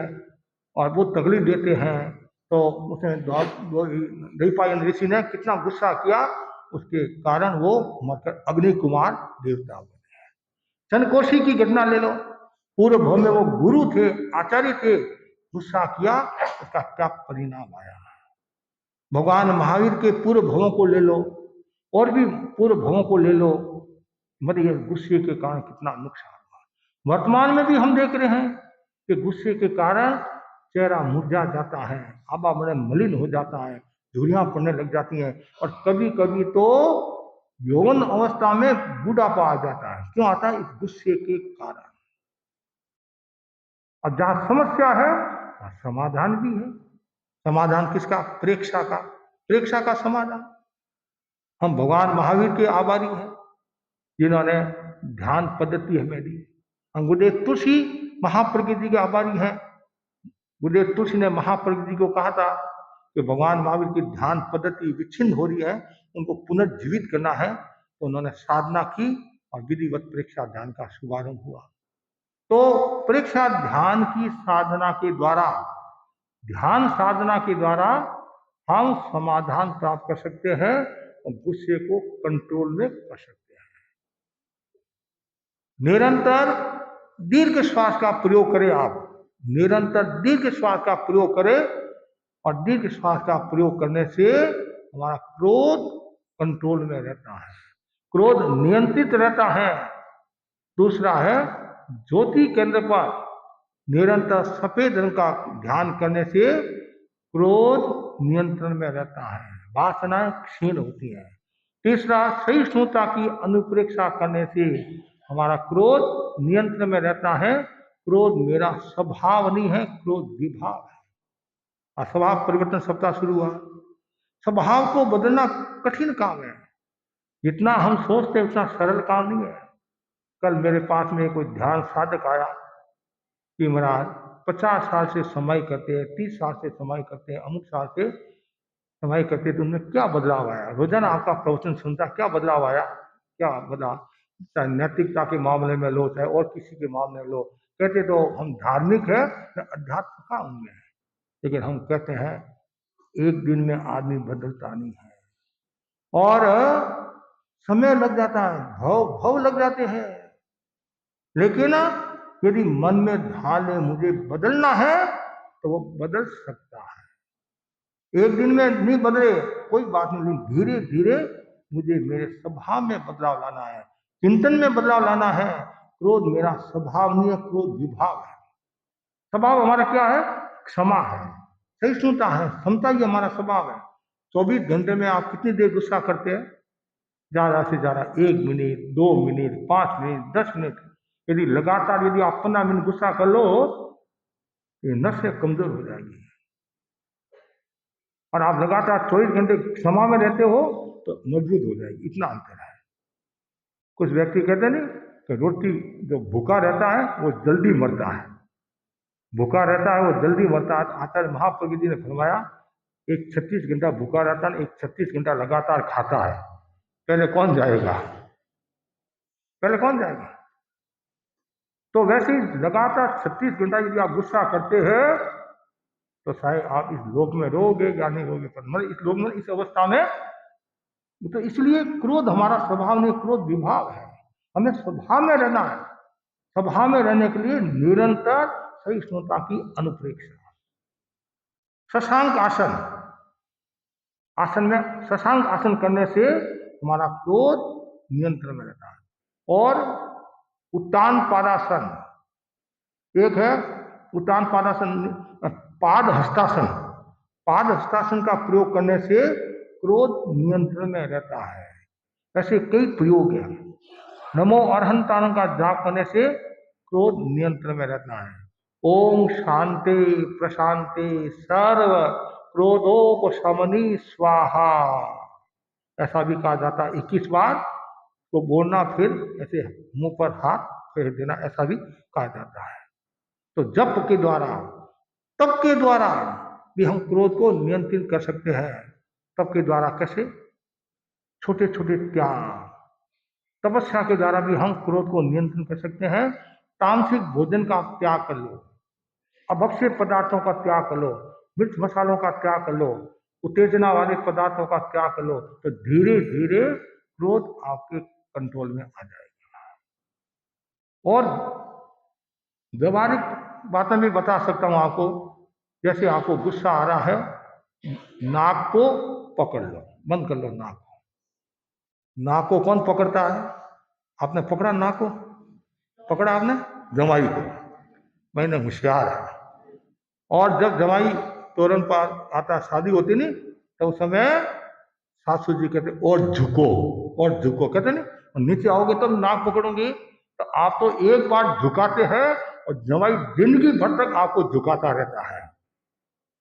और वो तकलीफ देते हैं, तो उसने द्वैपायन ऋषि ने कितना गुस्सा किया, उसके कारण वो मरकर अग्नि कुमार देवता बने हैं। चंद्रकोशी की घटना ले लो, पूर्व भव में वो गुरु थे, आचार्य थे, गुस्सा किया, उसका क्या परिणाम आया। भगवान महावीर के पूर्व भवों को ले लो, और भी पूर्व भवों को ले लो, मतलब ये गुस्से के कारण कितना नुकसान हुआ। वर्तमान में भी हम देख रहे हैं कि गुस्से के कारण चेहरा मुरझा जाता है, आबा बड़े मलिन हो जाता है, झुर्रियां पड़ने लग जाती हैं, और कभी कभी तो यौवन अवस्था में बूढ़ापा आ जाता है। क्यों आता है? इस गुस्से के कारण। और जहां समस्या है वहां समाधान भी है। समाधान किसका? प्रेक्षा का, प्रेक्षा का समाधान। हम भगवान महावीर के आभारी हैं, जिन्होंने ध्यान पद्धति हमें दी। हम गुरुदेव तुलसी महाप्रज्ञ जी के आभारी हैं। गुरुदेव तुलसी ने महाप्रज्ञ जी को कहा था कि भगवान महावीर की ध्यान पद्धति विच्छिन्न हो रही है, उनको पुनर्जीवित करना है, तो उन्होंने साधना की और विधिवत प्रेक्षा ध्यान का शुभारंभ हुआ। तो प्रेक्षा ध्यान की साधना के द्वारा, ध्यान साधना के द्वारा हम समाधान प्राप्त कर सकते हैं और गुस्से को कंट्रोल में कर सकते हैं। निरंतर दीर्घ श्वास का प्रयोग करें, आप निरंतर दीर्घ श्वास का प्रयोग करें, और दीर्घ श्वास का प्रयोग करने से हमारा क्रोध कंट्रोल में रहता है, क्रोध नियंत्रित रहता है। दूसरा है, ज्योति केंद्र पर निरंतर सफेद रंग का ध्यान करने से क्रोध नियंत्रण में रहता है, वासनाएं क्षीण होती हैं। तीसरा, सहिष्णुता की अनुप्रेक्षा करने से हमारा क्रोध नियंत्रण में रहता है। क्रोध मेरा स्वभाव नहीं है, क्रोध विभाव है। और स्वभाव परिवर्तन सप्ताह शुरू हुआ। स्वभाव को बदलना कठिन काम है, जितना हम सोचते हैं उतना सरल काम नहीं है। कल मेरे पास में कोई ध्यान साधक आया कि महाराज 50 साल से समाई करते हैं, 30 साल से समाई करते हैं, अमुक साल से समाई करते हैं, तो उनमें क्या बदलाव आया? रोजाना आपका प्रवचन सुनता, क्या बदलाव आया? क्या बदलाव? चाहे नैतिकता के मामले में लो, चाहे और किसी के मामले में लो, कहते तो हम धार्मिक है, अध्यात्म का उनमें है, लेकिन हम कहते हैं एक दिन में आदमी बदलता नहीं है, और समय लग जाता है, भाव लग जाते हैं। लेकिन यदि मन में ढाल ले मुझे बदलना है, तो वो बदल सकता है। एक दिन में नहीं बदले कोई बात नहीं, धीरे धीरे मुझे मेरे स्वभाव में बदलाव लाना है, चिंतन में बदलाव लाना है। क्रोध मेरा स्वभाव नहीं है, क्रोध विभाव है। स्वभाव हमारा क्या है? क्षमा है, सहिष्णुता है, समता ही हमारा स्वभाव है। 24 घंटे में आप कितनी देर गुस्सा करते हैं? ज्यादा से ज्यादा 1 मिनट, 2 मिनट, 5 मिनट, 10 मिनट। यदि लगातार यदि आप 15 मिनट गुस्सा कर लो, ये नसें कमजोर हो जाएगी। और आप लगातार 24 घंटे क्षमा में रहते हो तो मजबूत हो जाएगी। इतना अंतर है। कुछ व्यक्ति कहते नहीं कि रोटी जो भूखा रहता है वो जल्दी मरता है, भूखा रहता है वो जल्दी मरता है। आचार्य महाप्रभु जी ने फरमाया, एक 36 घंटा भूखा रहता है, एक 36 घंटा लगातार खाता है, पहले कौन जाएगा? पहले कौन जाएगा? तो वैसे ही लगातार 36 घंटा यदि आप गुस्सा करते हैं तो शायद आप इस लोक में रहोगे या नहीं रहोगे, पर मतलब इस लोक में, इस अवस्था में। तो इसलिए क्रोध हमारा स्वभाव नहीं, क्रोध विभाव है। हमें स्वभाव में रहना है। स्वभाव में रहने के लिए निरंतर सहिष्णुता की अनुप्रेक्षा। शशांक आसन, आसन में शशांक आसन करने से हमारा क्रोध नियंत्रण में रहता है। और उत्तान पादासन, एक है उत्तान पादासन, पाद हस्तासन। पाद हस्तासन का प्रयोग करने से क्रोध नियंत्रण में रहता है। ऐसे कई प्रयोग हैं। नमो अरहंतान का जाप करने से क्रोध नियंत्रण में रहता है। ओम शांति प्रशांति सर्व क्रोधोपशमनी स्वाहा, ऐसा भी कहा जाता है। 21 बार को बोलना, फिर ऐसे मुंह पर हाथ फेर देना, ऐसा भी कहा जाता है। तो जप के द्वारा, तप के द्वारा भी हम क्रोध को नियंत्रित कर सकते हैं। तप के द्वारा कैसे? छोटे छोटे त्याग। तपस्या के द्वारा भी हम क्रोध को नियंत्रण कर सकते हैं। तामसिक भोजन का त्याग कर लो, अभक्ष्य पदार्थों का त्याग कर लो, मिर्च मसालों का त्याग कर लो, उत्तेजना वाले पदार्थों का त्याग कर लो, तो धीरे धीरे क्रोध आपके कंट्रोल में आ जाएगा। और व्यवहारिक बातें भी बता सकता हूं आपको। जैसे आपको गुस्सा आ रहा है, नाक को पकड़ लो, बंद कर लो नाक को। नाक को कौन पकड़ता है? आपने पकड़ा नाक को? पकड़ा आपने? जमाई को। मैंने होशियार है। और जब जमाई तोरण पर आता, शादी होती नहीं, तो उस समय सासू जी कहते और झुको, और झुको, कहते नहीं, और नीचे आओगे तब तो नाक पकड़ोगे। तो आप तो एक बार झुकाते हैं और जमाई जिंदगी भर तक आपको झुकाता रहता है।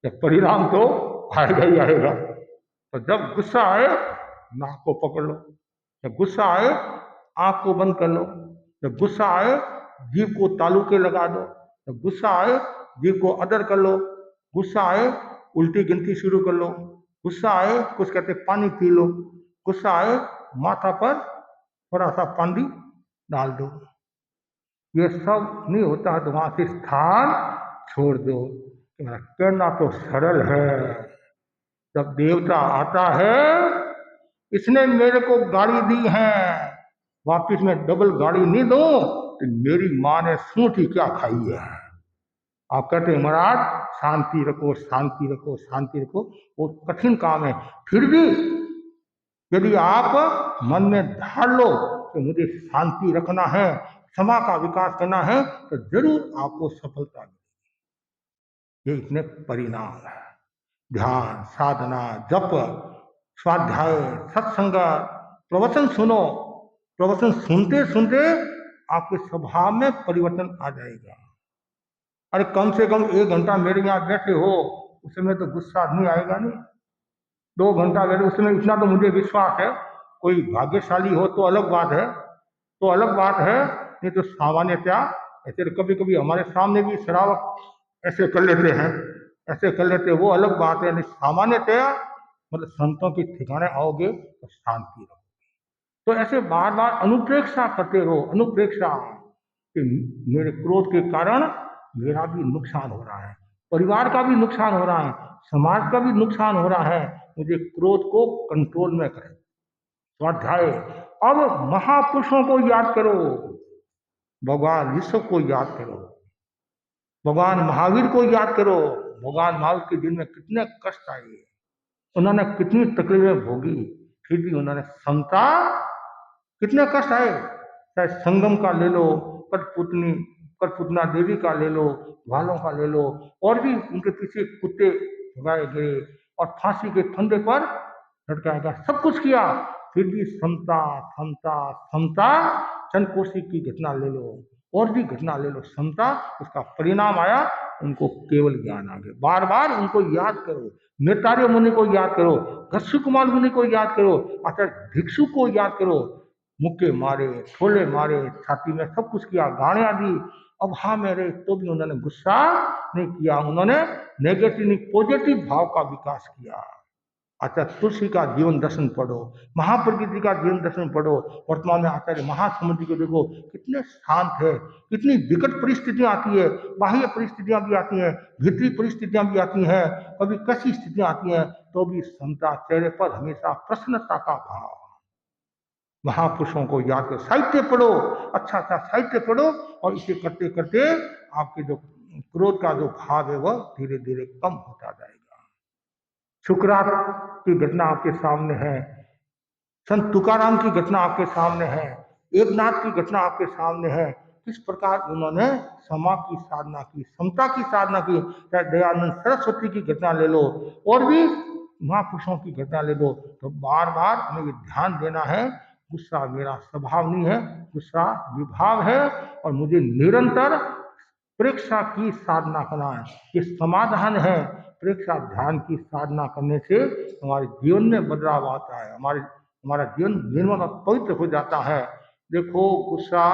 जब परिणाम तो आएगा ही आएगा। तो जब गुस्सा आए नाक को पकड़ लो, जब गुस्सा आए आंख को बंद कर लो, जब गुस्सा आए जीभ को तालू के लगा दो, जब गुस्सा आए जीभ को अदर कर लो, गुस्सा आए उल्टी गिनती शुरू कर लो, गुस्सा आए कुछ कहते पानी पी लो, गुस्सा आए माथा पर थोड़ा सा पानी डाल दो। ये सब नहीं होता तो वहां से स्थान छोड़ दो। कहना तो सरल है। जब देवता आता है, इसने मेरे को गाड़ी दी है, वापिस में डबल गाड़ी नहीं दो तो मेरी माँ ने सूठी क्या खाई है। आप कहते हैं महाराज शांति रखो, शांति रखो, शांति रखो, वो कठिन काम है। फिर भी यदि आप मन में धार लो कि मुझे शांति रखना है, क्षमा का विकास करना है, तो जरूर आपको सफलता मिलेगी। ये इतने परिणाम है। ध्यान, साधना, जप, स्वाध्याय, सत्संग, प्रवचन सुनो। प्रवचन सुनते सुनते आपके स्वभाव में परिवर्तन आ जाएगा। अरे कम से कम 1 घंटा मेरे यहाँ बैठे हो, उसमें तो गुस्सा नहीं आएगा नहीं। 2 घंटा बैठे, उसमें इतना तो मुझे विश्वास है। कोई भाग्यशाली हो तो अलग बात है, तो अलग बात है। नहीं तो सामान्यतया ऐसे कभी कभी हमारे सामने भी श्रावक ऐसे कर लेते हैं, ऐसे कर लेते हैं, वो अलग बात है। नहीं सामान्यतया मतलब संतों के ठिकाने आओगे तो शांति रहो। तो ऐसे बार बार अनुप्रेक्षा करते रहो, अनुप्रेक्षा कि मेरे क्रोध के कारण मेरा भी नुकसान हो रहा है, परिवार का भी नुकसान हो रहा है, समाज का भी नुकसान हो रहा है, मुझे क्रोध को कंट्रोल में करें। स्वाध्याय। अब महापुरुषों को याद करो, भगवान विश्व को याद करो, भगवान महावीर को याद करो। भगवान महावीर के दिन में कितने कष्ट आए, उन्होंने कितनी तकलीफें भोगी, फिर भी उन्होंने समता, कितने कष्ट आए, चाहे संगम का ले लो, कठपुतनी कठपुतना देवी का ले लो, भालों का ले लो, और भी उनके पीछे कुत्ते भगाए गए और फांसी के फंदे पर लटकाया गया, सब कुछ किया, फिर भी समता समता समता। चंद्रकोशी की घटना ले लो, और भी घटना ले लो, समता, उसका परिणाम आया, उनको केवल ज्ञान आ गया। बार बार उनको याद करो, नेतार्य मुनि को याद करो, घस्सु कुमार मुनि को याद करो, आचार्य भिक्षु को याद करो, मुक्के मारे, ठोले मारे, छाती में सब कुछ किया, गाड़ियां दी, अब हाँ मेरे, तो भी उन्होंने गुस्सा नहीं किया, उन्होंने नेगेटिव नहीं पॉजिटिव भाव का विकास किया। अच्छा, तुलसी का जीवन दर्शन पढ़ो, महाप्रकृति का जीवन दर्शन पढ़ो, वर्तमान में आचार्य महासमुद्र जी को देखो, कितने शांत है, कितनी विकट परिस्थितियां आती है, बाह्य परिस्थितियां भी आती हैं, भीतरी परिस्थितियां भी आती हैं, कभी कैसी स्थितियां आती हैं, तो भी समता, चेहरे पर हमेशा प्रसन्नता का भाव। महापुरुषों को याद करो, साहित्य पढ़ो, अच्छा अच्छा साहित्य पढ़ो, और इसे करते करते आपके जो क्रोध का जो भाव है वह धीरे धीरे कम होता जाएगा। शुक्रात की घटना आपके सामने है, संत तुकाराम की घटना आपके सामने है, एकनाथ की घटना आपके सामने है, किस प्रकार उन्होंने समा की साधना की, समता की साधना की। चाहे दयानंद सरस्वती की घटना ले लो, और भी महापुरुषों की घटना ले लो, तो बार बार हमें ये ध्यान देना है, गुस्सा मेरा स्वभाव नहीं है, गुस्सा विभाव है, और मुझे निरंतर प्रेक्षा की साधना करना है, ये समाधान है। प्रेक्षा ध्यान की साधना करने से हमारे जीवन में बदलाव आता है, हमारा जीवन निर्मल और पवित्र हो जाता है। देखो, गुस्सा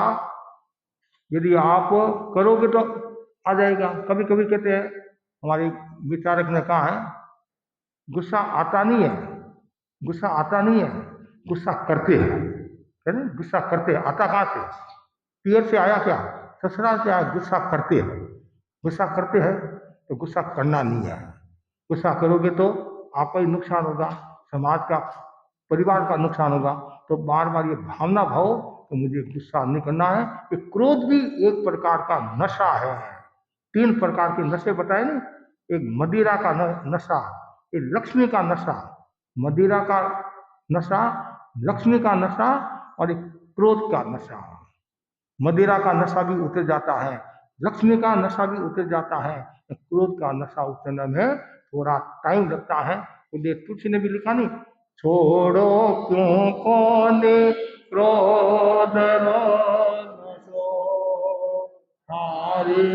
यदि आप करोगे तो आ जाएगा। कभी कभी कहते हैं, हमारे विचारक ने कहा है, गुस्सा आता नहीं है, गुस्सा आता नहीं है, गुस्सा करते हैं, है ना, गुस्सा करते हैं, आता कहाँ से, पियर से आया क्या, ससुराल से आया, गुस्सा करते हैं, गुस्सा करते हैं, तो गुस्सा करना नहीं है। गुस्सा करोगे तो आपका ही नुकसान होगा, समाज का, परिवार का नुकसान होगा। तो बार बार ये भावना भाव तो मुझे गुस्सा नहीं करना है। ये क्रोध भी एक प्रकार का नशा है। 3 प्रकार के नशे बताए ना, एक मदिरा का नशा, एक लक्ष्मी का नशा, मदिरा का नशा, लक्ष्मी का नशा, और एक क्रोध का नशा। मदिरा का नशा भी उतर जाता है, लक्ष्मी का नशा भी उतर जाता है, क्रोध का नशा उतरने में थोड़ा टाइम लगता है। उदय तुलसी ने भी लिखा नहीं, छोड़ो क्यों कोने क्रोध नशो हारी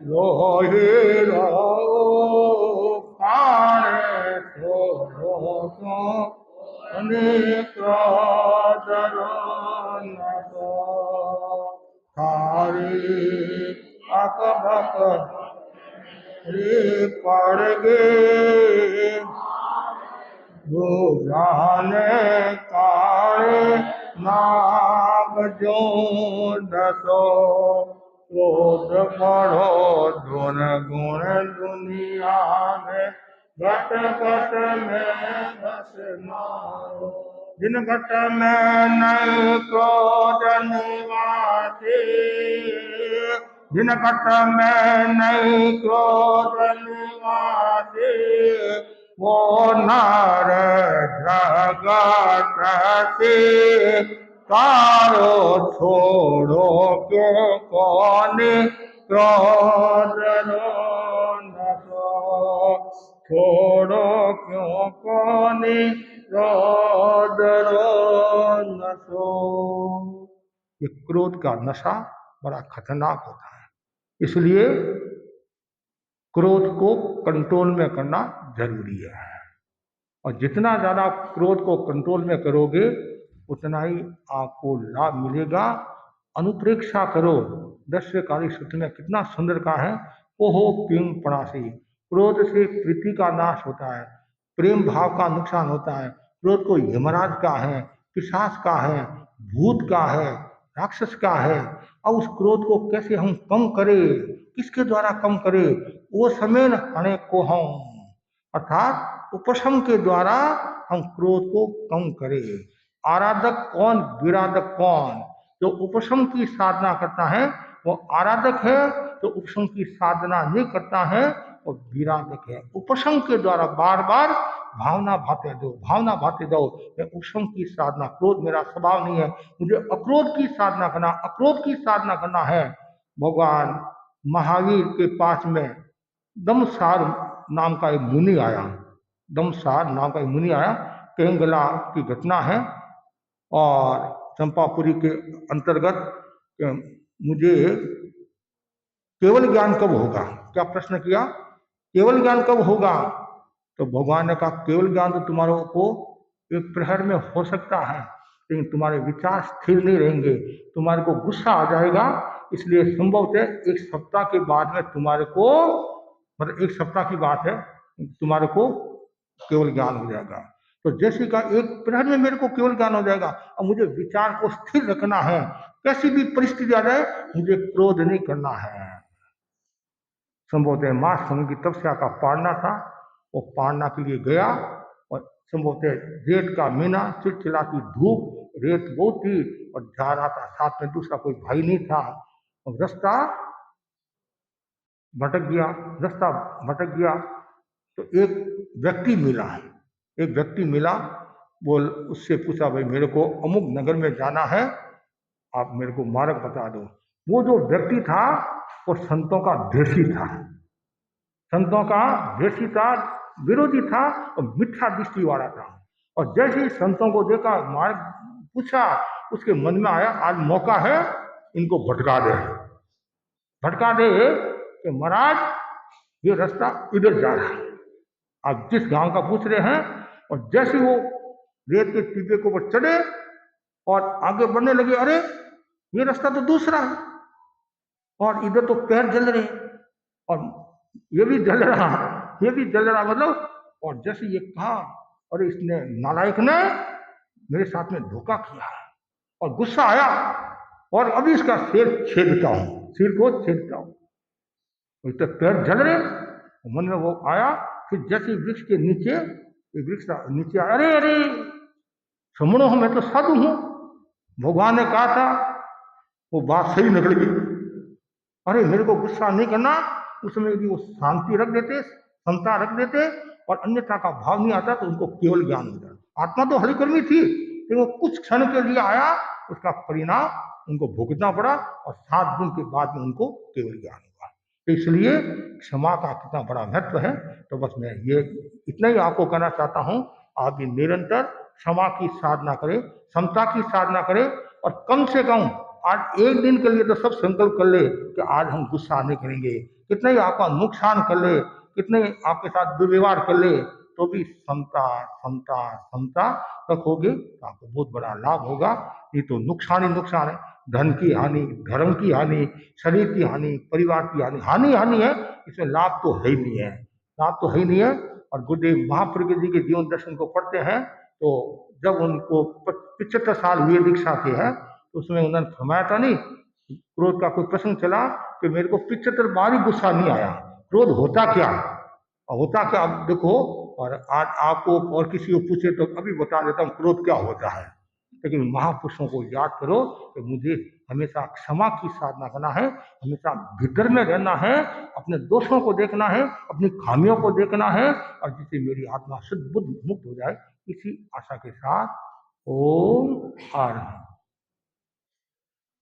लोहे रो पारे, छोड़ो क्यों क्रोध नशो हारी अकबक रे पड़ गे वो जाने काले नाग जो दसो क्रोध पढ़ो धुन गुण दुनिया में घट घट में बस मारो। जिन घट में नहीं क्रोध निवासी, जिन घट में नहीं क्रोध निवासी, वो नर जगत से कारो छोड़ो क्यों कोने क्रोध नशो, छोड़ो क्यों कोने क्रोध नशो। ये क्रोध का नशा बड़ा खतरनाक होता है, इसलिए क्रोध को कंट्रोल में करना जरूरी है। और जितना ज्यादा क्रोध को कंट्रोल में करोगे उतना ही आपको लाभ मिलेगा। अनुप्रेक्षा करो, दस्यकारी सूत्र में कितना सुंदर का है, ओहो पिंग पणासी, क्रोध से प्रीति का नाश होता है, प्रेम भाव का नुकसान होता है। क्रोध को यमराज का है, पिशाच का है, भूत का है, राक्षस का है। अब उस क्रोध को कैसे हम कम करें, किसके द्वारा कम करें, वो समय हने को हम, अर्थात उपशम के द्वारा हम क्रोध को कम करें। आराधक कौन, विराधक कौन? जो उपशम की साधना करता है वो आराधक है, जो उपशम की साधना नहीं करता है और विरागक है। उपशम के द्वारा बार बार भावना भाते दो। मैं उपशम की साधना, क्रोध मेरा स्वभाव नहीं है, मुझे अक्रोध की साधना करना, अक्रोध की साधना करना है। भगवान महावीर के पास में दमसार नाम का एक मुनि आया, दमसार नाम का एक मुनि आया। केंगला की घटना है और चंपापुरी के अंतर्गत। मुझे केवल ज्ञान कब होगा, क्या प्रश्न किया, केवल ज्ञान कब होगा? तो भगवान ने कहा केवल ज्ञान तो तुम्हारे को एक प्रहर में हो सकता है, लेकिन तुम्हारे विचार स्थिर नहीं रहेंगे, तुम्हारे को गुस्सा आ जाएगा, इसलिए संभव है एक सप्ताह के बाद में तुम्हारे को, मतलब एक सप्ताह की बात है, तुम्हारे को केवल ज्ञान हो जाएगा। तो जैसे का एक प्रहर में मेरे को केवल ज्ञान हो जाएगा। अब मुझे विचार को स्थिर रखना है, कैसी भी परिस्थिति आ जाए मुझे क्रोध नहीं करना है। संभवतः माँ समय की तपस्या का पालना था, वो पालना के लिए गया और संभवतः रेत का मीना, चिलचिलाती धूप, रेत बहुत थी और जा रहा था, साथ में दूसरा कोई भाई नहीं था। और रास्ता भटक गया। तो एक व्यक्ति मिला, बोल उससे पूछा भाई मेरे को अमुक नगर में जाना है, आप मेरे को मार्ग बता दो। वो जो व्यक्ति था वो संतों का द्वेषी था, विरोधी था और मिथ्या दृष्टि वाला था। और जैसे ही संतों को देखा, मार्ग पूछा, उसके मन में आया आज मौका है इनको भटका दे कि महाराज ये रास्ता इधर जा रहा है, आप जिस गांव का पूछ रहे हैं। और जैसे वो रेत के टीपे के ऊपर चढ़े और आगे बढ़ने लगे, अरे ये रास्ता तो दूसरा है और इधर तो पैर जल रहे और ये भी जल रहा मतलब। और जैसे ये कहा, अरे इसने नालायक ने मेरे साथ में धोखा किया और गुस्सा आया और अभी इसका सिर को छेदता हूं। तो पैर जल रहे, मन में वो आया। फिर जैसे वृक्ष के नीचे आया, अरे समणो हूं, मैं तो साधु हूं, भगवान ने कहा था, वो बात सही निकल गई। अरे मेरे को गुस्सा नहीं करना, उस समय यदि वो शांति रख देते, समता रख देते और अन्यथा का भाव नहीं आता तो उनको केवल ज्ञान हो जाता। आत्मा तो हरिकर्मी थी, लेकिन वो कुछ क्षण के लिए आया, उसका परिणाम उनको भुगतना पड़ा और 7 दिन के बाद में उनको केवल ज्ञान हुआ। तो इसलिए क्षमा का कितना बड़ा महत्व है। तो बस मैं ये इतना ही आपको कहना चाहता हूँ, आप भी निरंतर क्षमा की साधना करें, समता की साधना करें और कम से कम आज एक दिन के लिए तो सब संकल्प कर ले कि आज हम गुस्सा नहीं करेंगे। कितना ही आपका नुकसान कर ले, कितने आपके साथ दुर्व्यवहार कर ले, तो भी समता रखोगे तो आपको बहुत बड़ा लाभ होगा। ये तो नुकसान ही नुकसान है, धन की हानि, धर्म की हानि, शरीर की हानि, परिवार की हानि है, इसमें लाभ तो है ही नहीं है। और गुरुदेव महाप्रज्ञ जी के जीवन दर्शन को पढ़ते हैं तो जब उनको 75 साल हुए दीक्षा के हैं, तो उसमें उन्होंने फरमाया था नहीं, क्रोध का कोई प्रसंग चला कि मेरे को 75 बार ही गुस्सा नहीं आया, क्रोध होता क्या, अब देखो। और आज आपको और किसी को पूछे तो अभी बता देता हूँ क्रोध क्या होता है। लेकिन महापुरुषों को याद करो कि मुझे हमेशा क्षमा की साधना करना है, हमेशा भीतर में रहना है, अपने दोषों को देखना है, अपनी खामियों को देखना है, और जिससे मेरी आत्मा शुद्ध बुद्ध मुक्त हो जाए, इसी आशा के साथ ओम आनंद।